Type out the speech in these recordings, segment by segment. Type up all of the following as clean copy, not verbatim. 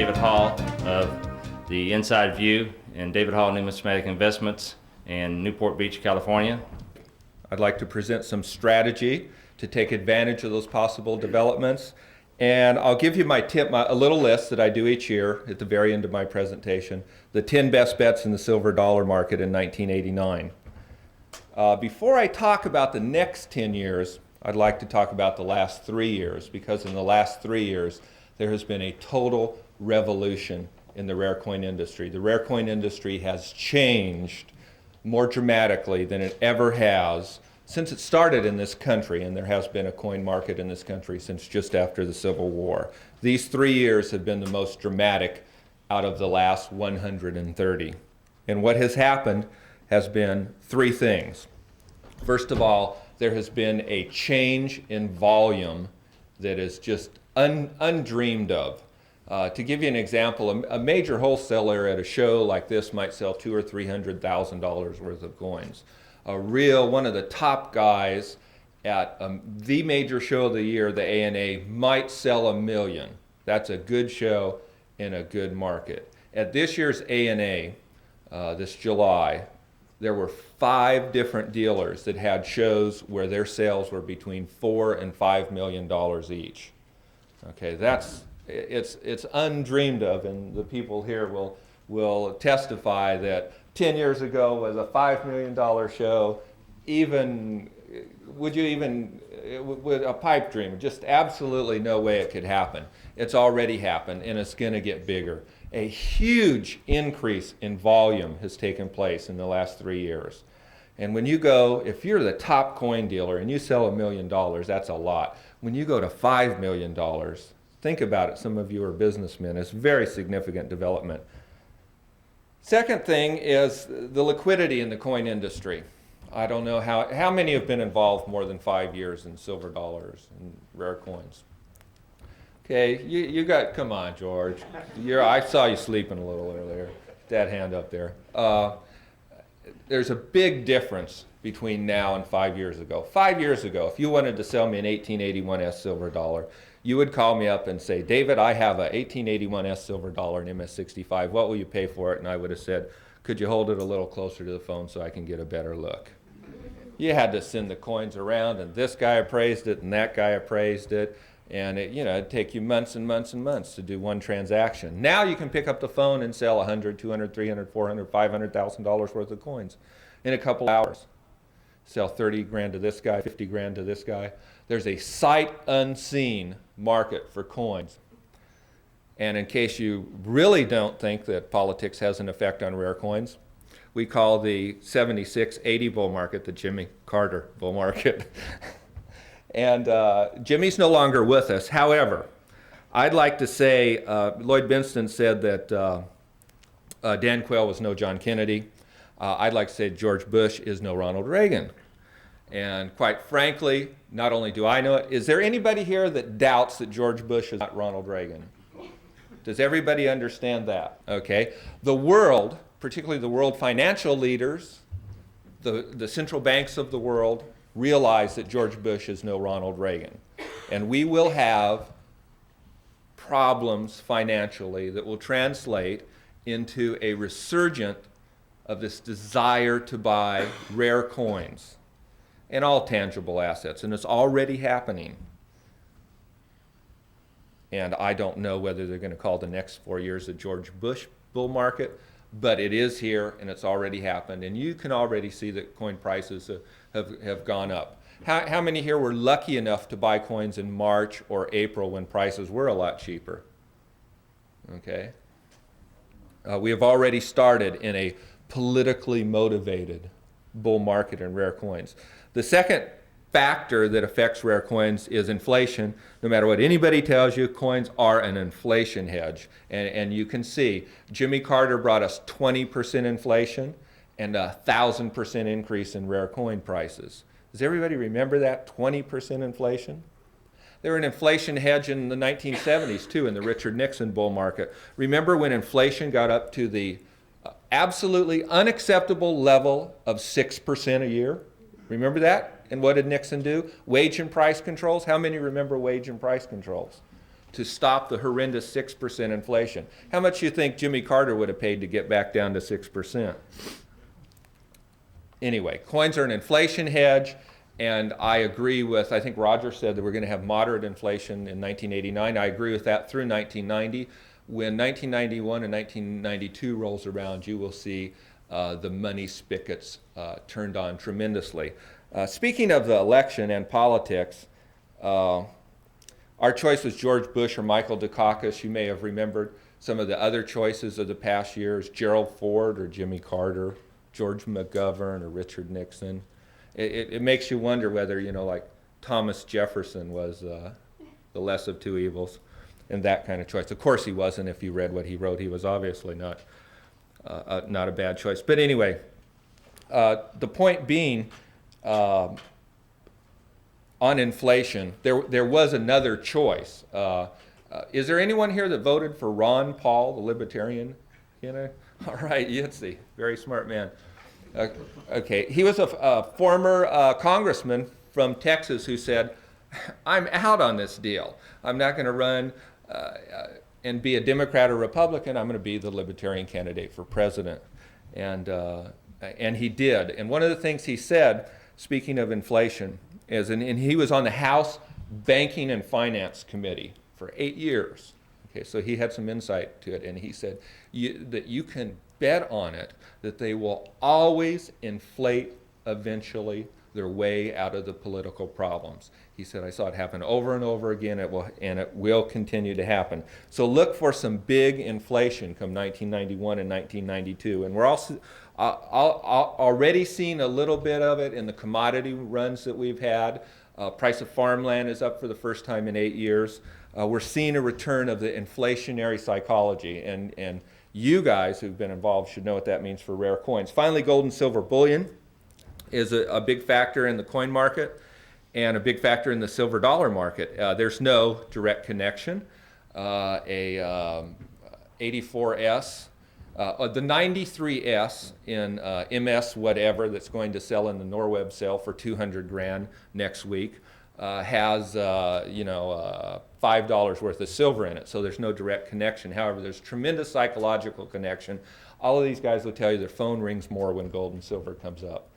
David Hall of the Inside View and David Hall Numismatic Investments in Newport Beach, California. I'd like to present some strategy to take advantage of those possible developments. And I'll give you my tip, a little list that I do each year at the very end of my presentation, the 10 best bets in the silver dollar market in 1989. Before I talk about the next 10 years, I'd like to talk about the last 3 years, because in the last 3 years, there has been a total revolution in the rare coin industry. The rare coin industry has changed more dramatically than it ever has since it started in this country, and there has been a coin market in this country since just after the Civil War. These 3 years have been the most dramatic out of the last 130. And what has happened has been 3 things. First of all, there has been a change in volume that is just undreamed of. To give you an example, a major wholesaler at a show like this might sell $200,000 or $300,000 worth of coins. One of the top guys at the major show of the year, the ANA, might sell $1 million. That's a good show in a good market. At this year's ANA, this July, there were 5 different dealers that had shows where their sales were between $4 and $5 million each. Okay, it's undreamed of, and the people here will testify that 10 years ago was a $5 million show. With a pipe dream, just absolutely no way it could happen. It's already happened, and it's going to get bigger. A huge increase in volume has taken place in the last 3 years. And when you go, if you're the top coin dealer and you sell $1 million, that's a lot. When you go to $5 million, think about it, some of you are businessmen, it's very significant development. Second thing is the liquidity in the coin industry. I don't know how many have been involved more than 5 years in silver dollars and rare coins. Okay, you got, come on, George. I saw you sleeping a little earlier. That hand up there. There's a big difference between now and 5 years ago. 5 years ago, if you wanted to sell me an 1881S silver dollar, you would call me up and say, David, I have a 1881S silver dollar in MS65. What will you pay for it? And I would have said, could you hold it a little closer to the phone so I can get a better look? You had to send the coins around, and this guy appraised it, and that guy appraised it. And it'd take you months and months and months to do one transaction. Now you can pick up the phone and sell $100,000, $200,000, $300,000, $400,000, $500,000 worth of coins in a couple hours. Sell 30 grand to this guy, 50 grand to this guy. There's a sight unseen market for coins. And in case you really don't think that politics has an effect on rare coins, we call the 76-80 bull market the Jimmy Carter bull market. And Jimmy's no longer with us. However, I'd like to say, Lloyd Bentsen said that Dan Quayle was no John Kennedy. I'd like to say George Bush is no Ronald Reagan. And quite frankly, not only do I know it, is there anybody here that doubts that George Bush is not Ronald Reagan? Does everybody understand that? Okay. The world, particularly the world financial leaders, the central banks of the world, realize that George Bush is no Ronald Reagan. And we will have problems financially that will translate into a resurgence of this desire to buy rare coins and all tangible assets. And it's already happening. And I don't know whether they're going to call the next 4 years the George Bush bull market, but it is here and it's already happened. And you can already see that coin prices have gone up. How many here were lucky enough to buy coins in March or April when prices were a lot cheaper? Okay. We have already started in a politically motivated bull market in rare coins. The second factor that affects rare coins is inflation. No matter what anybody tells you, coins are an inflation hedge. And you can see Jimmy Carter brought us 20% inflation and 1,000% increase in rare coin prices. Does everybody remember that? 20% inflation? They were an inflation hedge in the 1970s too, in the Richard Nixon bull market. Remember when inflation got up to the absolutely unacceptable level of 6% a year? Remember that? And what did Nixon do? Wage and price controls. How many remember wage and price controls? to stop the horrendous 6% inflation. How much do you think Jimmy Carter would have paid to get back down to 6%? Anyway, coins are an inflation hedge, and I agree with, I think Roger said that we're going to have moderate inflation in 1989. I agree with that through 1990. When 1991 and 1992 rolls around, you will see the money spigots turned on tremendously. Speaking of the election and politics, our choice was George Bush or Michael Dukakis. You may have remembered some of the other choices of the past years, Gerald Ford or Jimmy Carter, George McGovern or Richard Nixon. It makes you wonder whether, like Thomas Jefferson was the less of two evils and that kind of choice. Of course he wasn't. If you read what he wrote, he was obviously not a bad choice. But anyway, the point being, on inflation, there was another choice. Is there anyone here that voted for Ron Paul, the Libertarian? All right, Yitzi, very smart man. Okay, he was a former congressman from Texas who said, I'm out on this deal. I'm not going to run and be a Democrat or Republican. I'm going to be the Libertarian candidate for president. And he did. And one of the things he said, speaking of inflation, is, and he was on the House Banking and Finance Committee for 8 years. Okay, so he had some insight to it, and he said that you can bet on it that they will always inflate eventually their way out of the political problems. He said, I saw it happen over and over again, and it will continue to happen. So look for some big inflation come 1991 and 1992. And we're also already seeing a little bit of it in the commodity runs that we've had. Price of farmland is up for the first time in 8 years. We're seeing a return of the inflationary psychology, and you guys who've been involved should know what that means for rare coins. Finally, gold and silver bullion is a big factor in the coin market and a big factor in the silver dollar market. There's no direct connection. A 84S, the 93S in MS whatever that's going to sell in the Norweb sale for 200 grand next week has $5 worth of silver in it, so there's no direct connection. However, there's tremendous psychological connection. All of these guys will tell you their phone rings more when gold and silver comes up.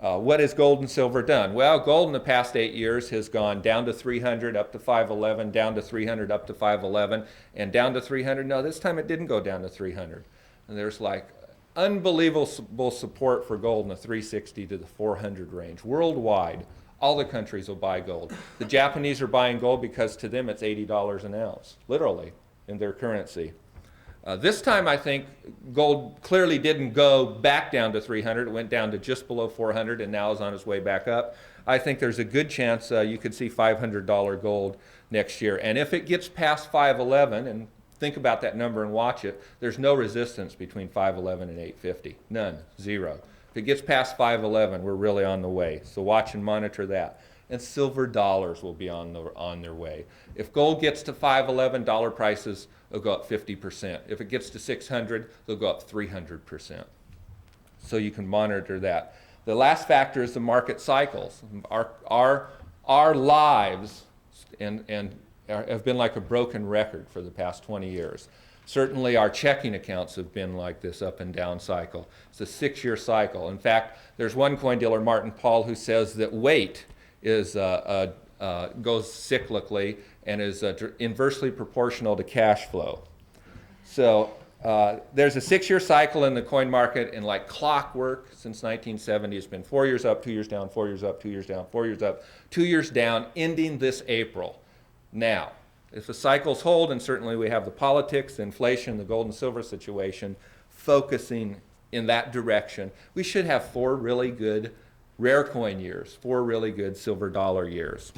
What has gold and silver done? Well, gold in the past 8 years has gone down to 300, up to 511, down to 300, up to 511, and down to 300. No, this time it didn't go down to 300. And there's like unbelievable support for gold in the 360 to the 400 range. Worldwide, all the countries will buy gold. The Japanese are buying gold because to them it's $80 an ounce, literally, in their currency. This time I think gold clearly didn't go back down to 300. It went down to just below 400 and now is on its way back up. I think there's a good chance you could see $500 gold next year. And if it gets past 511, and think about that number and watch it, there's no resistance between 511 and 850. None. Zero. If it gets past 511, we're really on the way. So watch and monitor that. And silver dollars will be on their way. If gold gets to 511, dollar prices will go up 50%. If it gets to 600, they'll go up 300%. So you can monitor that. The last factor is the market cycles. Our lives have been like a broken record for the past 20 years. Certainly our checking accounts have been like this up and down cycle. It's a 6-year cycle. In fact, there's one coin dealer, Martin Paul, who says that weight is goes cyclically and is inversely proportional to cash flow. So there's a 6-year cycle in the coin market, and like clockwork since 1970, it's been 4 years up, 2 years down, 4 years up, 2 years down, 4 years up, 2 years down, ending this April. Now, if the cycles hold, and certainly we have the politics, the inflation, the gold and silver situation focusing in that direction, we should have 4 really good rare coin years, 4 really good silver dollar years.